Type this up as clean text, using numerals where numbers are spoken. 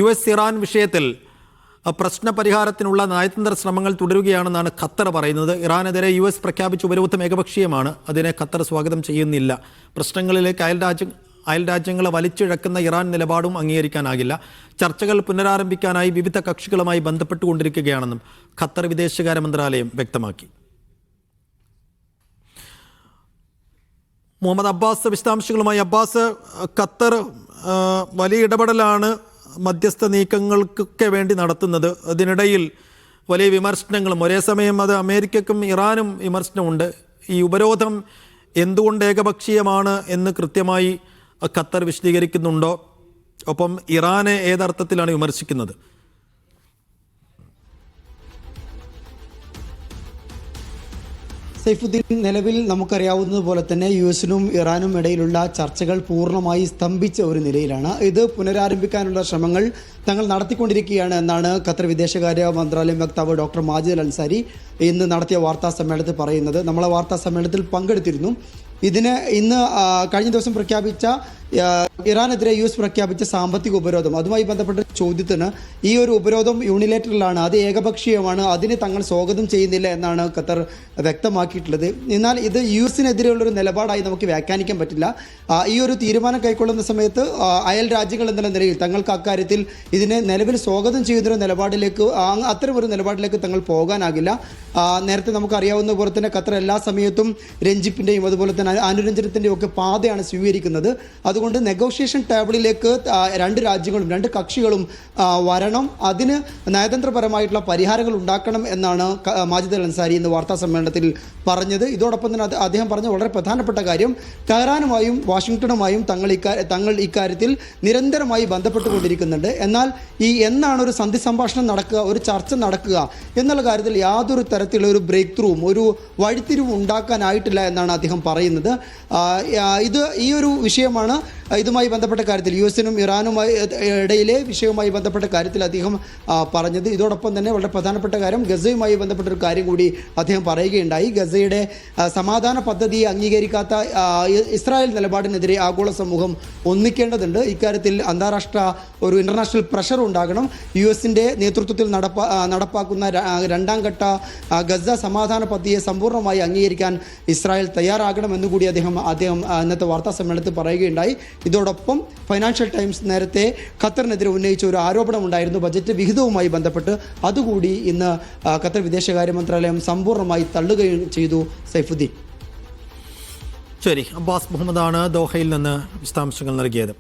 US Iran വിഷയത്തിൽ പ്രശ്നപരിഹാരത്തിനുള്ള നയതന്ത്ര ശ്രമങ്ങൾ തുടരുകയാണെന്നാണ് ഖത്തർ പറയുന്നത്. ഇറാനെതിരെ US പ്രഖ്യാപിച്ച ഉപരോധം ഏകപക്ഷീയമാണ്. അതിനെ ഖത്തർ സ്വാഗതം ചെയ്യുന്നില്ല. പ്രശ്നങ്ങളിലേക്ക് അയൽരാജ്യങ്ങളെ വലിച്ചിഴക്കുന്ന ഇറാൻ നിലപാടും അംഗീകരിക്കാനാകില്ല. ചർച്ചകൾ പുനരാരംഭിക്കാനായി വിവിധ കക്ഷികളുമായി ബന്ധപ്പെട്ടുകൊണ്ടിരിക്കുകയാണെന്നും ഖത്തർ വിദേശകാര്യ മന്ത്രാലയം വ്യക്തമാക്കി. മുഹമ്മദ് അബ്ബാസ് വിശദാംശങ്ങളുമായി. അബ്ബാസ്, ഖത്തർ വലിയ ഇടപെടലാണ് മധ്യസ്ഥ നീക്കങ്ങൾക്കൊക്കെ വേണ്ടി നടത്തുന്നത്. അതിനിടയിൽ വലിയ വിമർശനങ്ങളും, ഒരേ സമയം അത് അമേരിക്കക്കും ഇറാനും വിമർശനമുണ്ട്. ഈ ഉപരോധം എന്തുകൊണ്ട് ഏകപക്ഷീയമാണ് എന്ന് കൃത്യമായി ഖത്തർ വിശദീകരിക്കുന്നുണ്ടോ? ഒപ്പം ഇറാനെ ഏതർത്ഥത്തിലാണ് വിമർശിക്കുന്നത്? സൈഫുദ്ദീൻ, നിലവിൽ നമുക്കറിയാവുന്നതുപോലെ തന്നെ US-നും ഇറാനും ഇടയിലുള്ള ചർച്ചകൾ പൂർണ്ണമായി സ്തംഭിച്ച ഒരു നിലയിലാണ്. ഇത് പുനരാരംഭിക്കാനുള്ള ശ്രമങ്ങൾ തങ്ങൾ നടത്തിക്കൊണ്ടിരിക്കുകയാണ് എന്നാണ് ഖത്തർ വിദേശകാര്യ മന്ത്രാലയം വക്താവ് ഡോക്ടർ മാജിദ് അൽ അൻസാരി ഇന്ന് നടത്തിയ വാർത്താ സമ്മേളനത്തിൽ പറയുന്നത്. നമ്മളെ വാർത്താ സമ്മേളനത്തിൽ പങ്കെടുത്തിരുന്നു. ഇന്ന് കഴിഞ്ഞ ദിവസം പ്രഖ്യാപിച്ച ഇറാനെതിരെ US പ്രഖ്യാപിച്ച സാമ്പത്തിക ഉപരോധം, അതുമായി ബന്ധപ്പെട്ട ചോദ്യത്തിന് ഈ ഒരു ഉപരോധം യൂണിലേറ്ററലാണ്, അത് ഏകപക്ഷീയമാണ്, അതിനെ തങ്ങൾ സ്വാഗതം ചെയ്യുന്നില്ല എന്നാണ് ഖത്തർ വ്യക്തമാക്കിയിട്ടുള്ളത്. എന്നാൽ ഇത് US-നെതിരെയുള്ളൊരു നിലപാടായി നമുക്ക് വ്യാഖ്യാനിക്കാൻ പറ്റില്ല. ഈ ഒരു തീരുമാനം കൈക്കൊള്ളുന്ന സമയത്ത് അയൽ രാജ്യങ്ങൾ എന്നുള്ള നിലയിൽ തങ്ങൾക്ക് അക്കാര്യത്തിൽ ഇതിനെ നിലവിൽ സ്വാഗതം ചെയ്യുന്നൊരു നിലപാടിലേക്ക്, അത്തരമൊരു നിലപാടിലേക്ക് തങ്ങൾ പോകാനാകില്ല. നേരത്തെ നമുക്കറിയാവുന്ന പോലെ തന്നെ ഖത്തർ എല്ലാ സമയത്തും രഞ്ജിപ്പിൻ്റെയും അതുപോലെ തന്നെ അനുരഞ്ജനത്തിൻ്റെയും ഒക്കെ പാതയാണ് സ്വീകരിക്കുന്നത്. അതുകൊണ്ട് നെഗോഷിയേഷൻ ടേബിളിലേക്ക് രണ്ട് രാജ്യങ്ങളും രണ്ട് കക്ഷികളും വരണം, അതിന് നയതന്ത്രപരമായിട്ടുള്ള പരിഹാരങ്ങൾ ഉണ്ടാക്കണം എന്നാണ് മാജിദ് അൽ അൻസാരി ഇന്ന് വാർത്താ സമ്മേളനത്തിൽ പറഞ്ഞത്. ഇതോടൊപ്പം തന്നെ അദ്ദേഹം പറഞ്ഞ വളരെ പ്രധാനപ്പെട്ട കാര്യം, ടെഹ്റാനുമായും വാഷിംഗ്ടണുമായും തങ്ങൾ ഇക്കാര്യത്തിൽ നിരന്തരമായി ബന്ധപ്പെട്ടുകൊണ്ടിരിക്കുന്നുണ്ട്. എന്നാൽ എന്നാണ് ഒരു സന്ധി സംഭാഷണം നടക്കുക, ഒരു ചർച്ച നടക്കുക എന്നുള്ള കാര്യത്തിൽ യാതൊരു തരത്തിലുള്ള ഒരു ബ്രേക്ക് ത്രൂവും ഒരു വഴിത്തിരിവും ഉണ്ടാക്കാനായിട്ടില്ല എന്നാണ് അദ്ദേഹം പറയുന്നത്. ഈ ഒരു വിഷയമാണ് ഇതുമായി ബന്ധപ്പെട്ട കാര്യത്തിൽ US-നും ഇറാനുമായി ഇടയിലെ വിഷയവുമായി ബന്ധപ്പെട്ട കാര്യത്തിൽ അദ്ദേഹം പറഞ്ഞത്. ഇതോടൊപ്പം തന്നെ വളരെ പ്രധാനപ്പെട്ട കാര്യം, ഗസയുമായി ബന്ധപ്പെട്ടൊരു കാര്യം കൂടി അദ്ദേഹം പറയുകയുണ്ടായി. ഗസയുടെ സമാധാന പദ്ധതിയെ അംഗീകരിക്കാത്ത ഇസ്രായേൽ നിലപാടിനെതിരെ ആഗോള സമൂഹം ഒന്നിക്കേണ്ടതുണ്ട്. ഇക്കാര്യത്തിൽ അന്താരാഷ്ട്ര ഒരു ഇൻ്റർനാഷണൽ പ്രഷർ ഉണ്ടാകണം. US-ൻ്റെ നേതൃത്വത്തിൽ നടപ്പാക്കുന്ന രണ്ടാം ഘട്ട ഗസ സമാധാന പദ്ധതിയെ സമ്പൂർണ്ണമായി അംഗീകരിക്കാൻ ഇസ്രായേൽ തയ്യാറാകണമെന്ന് കൂടി അദ്ദേഹം ഇന്നത്തെ വാർത്താ സമ്മേളനത്തിൽ പറയുകയുണ്ടായി. ഇതോടൊപ്പം ഫൈനാൻഷ്യൽ ടൈംസ് നേരത്തെ ഖത്തറിനെതിരെ ഉന്നയിച്ച ഒരു ആരോപണം ഉണ്ടായിരുന്നു ബജറ്റ് വിഹിതവുമായി ബന്ധപ്പെട്ട്. അതുകൂടി ഇന്ന് ഖത്തർ വിദേശകാര്യ മന്ത്രാലയം സമ്പൂർണ്ണമായി തള്ളുകയും ചെയ്തു. സൈഫുദ്ദീൻ. ശരി, അബ്ബാസ് മുഹമ്മദാണ് ദോഹയിൽ നിന്ന് വിശദാംശങ്ങൾ നൽകിയത്.